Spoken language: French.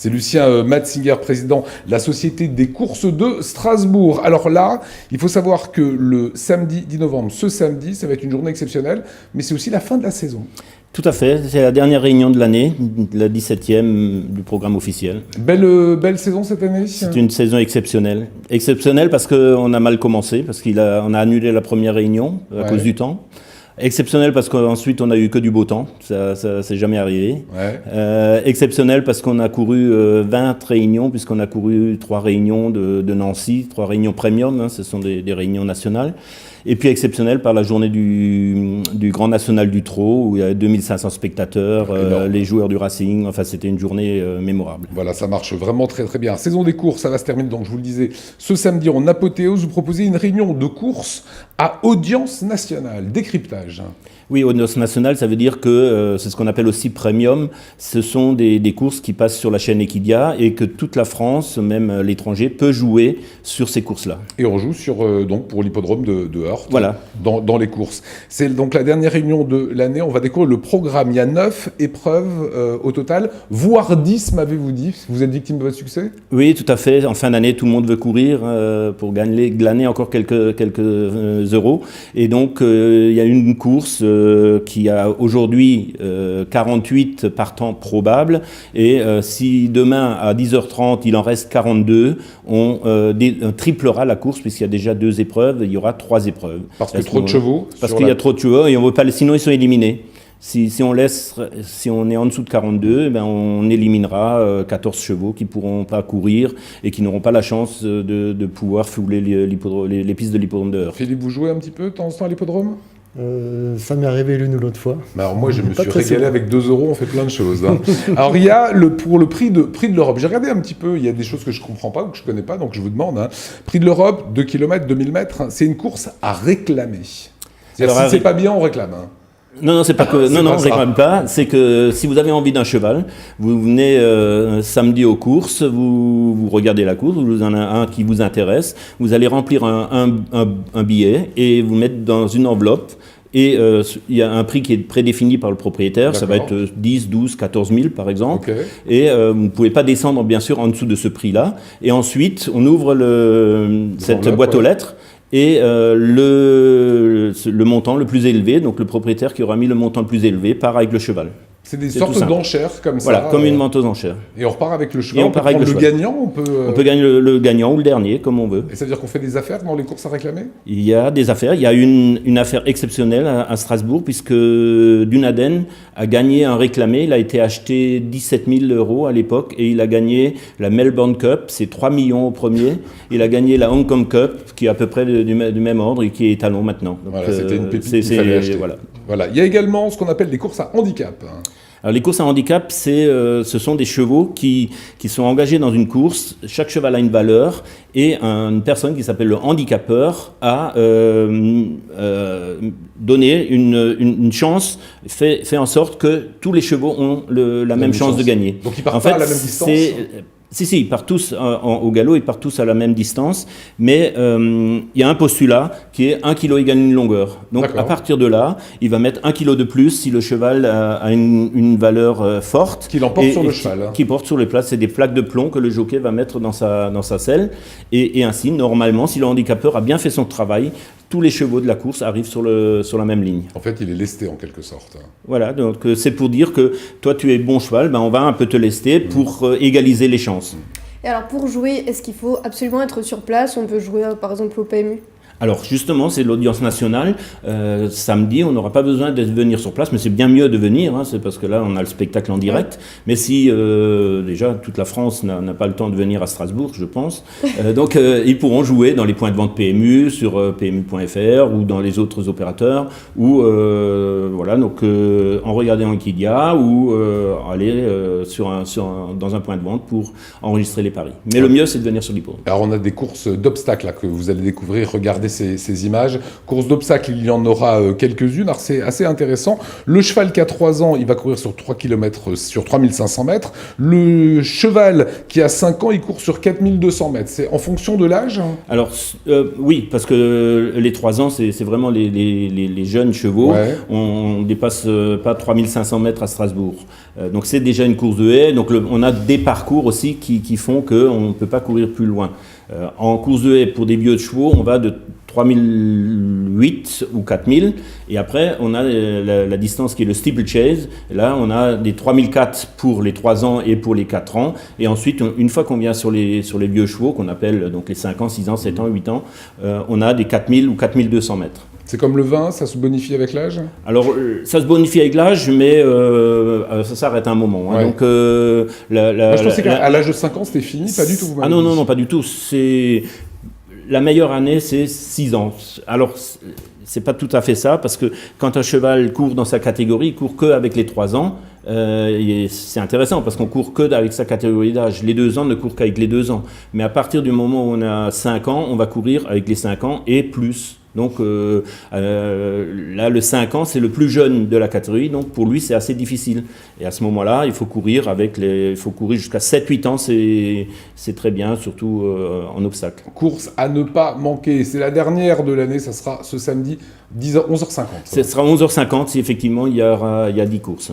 C'est Lucien Matzinger, président de la Société des courses de Strasbourg. Alors là, il faut savoir que le samedi 10 novembre, ce samedi, ça va être une journée exceptionnelle, mais c'est aussi la fin de la saison. Tout à fait, c'est la dernière réunion de l'année, la 17e du programme officiel. Belle saison cette année. C'est une saison exceptionnelle. Exceptionnelle parce qu'on a mal commencé, parce qu'on a annulé la première réunion à cause du temps. Exceptionnel parce qu'ensuite on a eu que du beau temps, ça c'est jamais arrivé. Exceptionnel parce qu'on a couru 20 réunions, puisqu'on a couru 3 réunions de Nancy, 3 réunions premium, hein, ce sont des réunions nationales. Et puis exceptionnel par la journée du Grand National du Trot, où il y a 2500 spectateurs, les joueurs du Racing, enfin c'était une journée mémorable. Voilà, ça marche vraiment très très bien. Saison des courses, ça va se terminer, donc je vous le disais, ce samedi en apothéose, vous proposez une réunion de courses à audience nationale, décryptage. Oui, audience nationale, ça veut dire que c'est ce qu'on appelle aussi premium. Ce sont des courses qui passent sur la chaîne Equidia et que toute la France, même l'étranger, peut jouer sur ces courses-là. Et on joue sur, donc pour l'hippodrome de Heurt, voilà, dans les courses. C'est donc la dernière réunion de l'année. On va découvrir le programme. Il y a 9 épreuves au total, voire 10, m'avez-vous dit. Vous êtes victime de votre succès ? Oui, tout à fait. En fin d'année, tout le monde veut courir pour glaner encore quelques euros. Et donc, il y a une course qui a aujourd'hui 48 partants probables, et si demain à 10h30 il en reste 42, on triplera la course, puisqu'il y a déjà 2 épreuves, il y aura 3 épreuves. Parce que trop de chevaux. Parce qu'il y a trop de chevaux et on veut pas, sinon ils sont éliminés. Si on est en dessous de 42, ben on éliminera 14 chevaux qui ne pourront pas courir et qui n'auront pas la chance de pouvoir fouler les pistes de l'hippodrome de Heurt. Philippe, vous jouez un petit peu de temps en temps à l'hippodrome ? Ça m'est arrivé l'une ou l'autre fois. Alors moi, je me suis régalé avec 2 euros, on fait plein de choses. Hein. Alors il y a pour le prix de l'Europe. J'ai regardé un petit peu, il y a des choses que je ne comprends pas ou que je ne connais pas, donc je vous demande. Hein. Prix de l'Europe, 2 km, 2000 mètres, hein, c'est une course à réclamer. Alors, si c'est pas bien, on réclame. Hein. Non, c'est pas que. Non, on ne réclame pas. C'est que si vous avez envie d'un cheval, vous venez samedi aux courses, vous regardez la course, vous en avez un qui vous intéresse, vous allez remplir un billet et vous mettre dans une enveloppe. Et il y a un prix qui est prédéfini par le propriétaire, ça va être 10, 12, 14 000 par exemple. Okay. Et vous ne pouvez pas descendre bien sûr en dessous de ce prix-là. Et ensuite, on ouvre cette boîte aux lettres. Et le montant le plus élevé, donc le propriétaire qui aura mis le montant le plus élevé, part avec le cheval. C'est des sortes d'enchères comme ça. Voilà, comme une vente aux enchères. Et on repart avec le cheval. On peut prendre le gagnant. On peut gagner le gagnant ou le dernier, comme on veut. Et ça veut dire qu'on fait des affaires dans les courses à réclamer ? Il y a des affaires. Il y a une affaire exceptionnelle à Strasbourg, puisque Dunaden a gagné un réclamé. Il a été acheté 17 000 € à l'époque et il a gagné la Melbourne Cup. C'est 3 millions au premier. Il a gagné la Hong Kong Cup, qui est à peu près du même ordre et qui est étalon maintenant. Donc, voilà, c'était une pépite qu'il fallait acheter. Voilà. Il y a également ce qu'on appelle des courses à handicap. Alors, les courses à handicap, ce sont des chevaux qui sont engagés dans une course. Chaque cheval a une valeur et une personne qui s'appelle le handicapeur a donné une chance, fait en sorte que tous les chevaux ont la même chance de gagner. Donc ils partent pas à la même distance. Si, ils partent tous au galop, ils partent tous à la même distance, mais il y a un postulat qui est 1 kg égale une longueur. Donc à partir de là, il va mettre 1 kg de plus si le cheval a une valeur forte. Qui l'emporte sur le cheval. Qui porte sur les places, c'est des plaques de plomb que le jockey va mettre dans sa selle. Et ainsi, normalement, si le handicapeur a bien fait son travail, tous les chevaux de la course arrivent sur la même ligne. En fait, il est lesté en quelque sorte. Voilà, donc c'est pour dire que toi tu es bon cheval, ben on va un peu te lester pour égaliser les chances. Et alors pour jouer, est-ce qu'il faut absolument être sur place ? On peut jouer par exemple au PMU ? Alors justement, c'est l'audience nationale. Samedi, on n'aura pas besoin de venir sur place, mais c'est bien mieux de venir, hein, c'est parce que là, on a le spectacle en direct. Mais si, déjà, toute la France n'a pas le temps de venir à Strasbourg, je pense, donc ils pourront jouer dans les points de vente PMU, sur PMU.fr ou dans les autres opérateurs, ou voilà, donc en regardant Equidia ou aller dans un point de vente pour enregistrer les paris. Mais le mieux, c'est de venir sur l'hippodrome. Alors, on a des courses d'obstacles là, que vous allez découvrir, regardez ces images. Course d'obstacles, il y en aura quelques-unes. Alors c'est assez intéressant. Le cheval qui a 3 ans, il va courir sur 3 km, sur 3500 mètres. Le cheval qui a 5 ans, il court sur 4200 mètres. C'est en fonction de l'âge ? Alors oui, parce que les 3 ans, c'est vraiment les jeunes chevaux. Ouais. On ne dépasse pas 3500 mètres à Strasbourg. Donc c'est déjà une course de haie. Donc on a des parcours aussi qui font qu'on ne peut pas courir plus loin. En course de haie, pour des vieux chevaux, on va de 3008 ou 4000, et après on a la distance qui est le steeplechase. Là on a des 3004 pour les 3 ans et pour les 4 ans, et ensuite une fois qu'on vient sur les vieux chevaux, qu'on appelle donc les 5 ans, 6 ans, 7 ans, 8 ans, on a des 4000 ou 4200 mètres. C'est comme le vin, ça se bonifie avec l'âge? Alors, ça se bonifie avec l'âge, mais ça s'arrête à un moment. Hein. Ouais. Donc, Moi, je pensais qu'à l'âge de 5 ans, c'était fini, pas du tout. Vous Ah m'avez dit. non, pas du tout. La meilleure année, c'est 6 ans. Alors, c'est pas tout à fait ça, parce que quand un cheval court dans sa catégorie, il court que avec les 3 ans. Et c'est intéressant, parce qu'on court que avec sa catégorie d'âge. Les 2 ans ne courent qu'avec les 2 ans. Mais à partir du moment où on a 5 ans, on va courir avec les 5 ans et plus. Donc là, le 5 ans, c'est le plus jeune de la catégorie, donc pour lui, c'est assez difficile. Et à ce moment-là, il faut courir jusqu'à 7-8 ans, c'est très bien, surtout en obstacle. Course à ne pas manquer. C'est la dernière de l'année, ça sera ce samedi 11h50. Ce sera 11h50 si effectivement il y a 10 courses.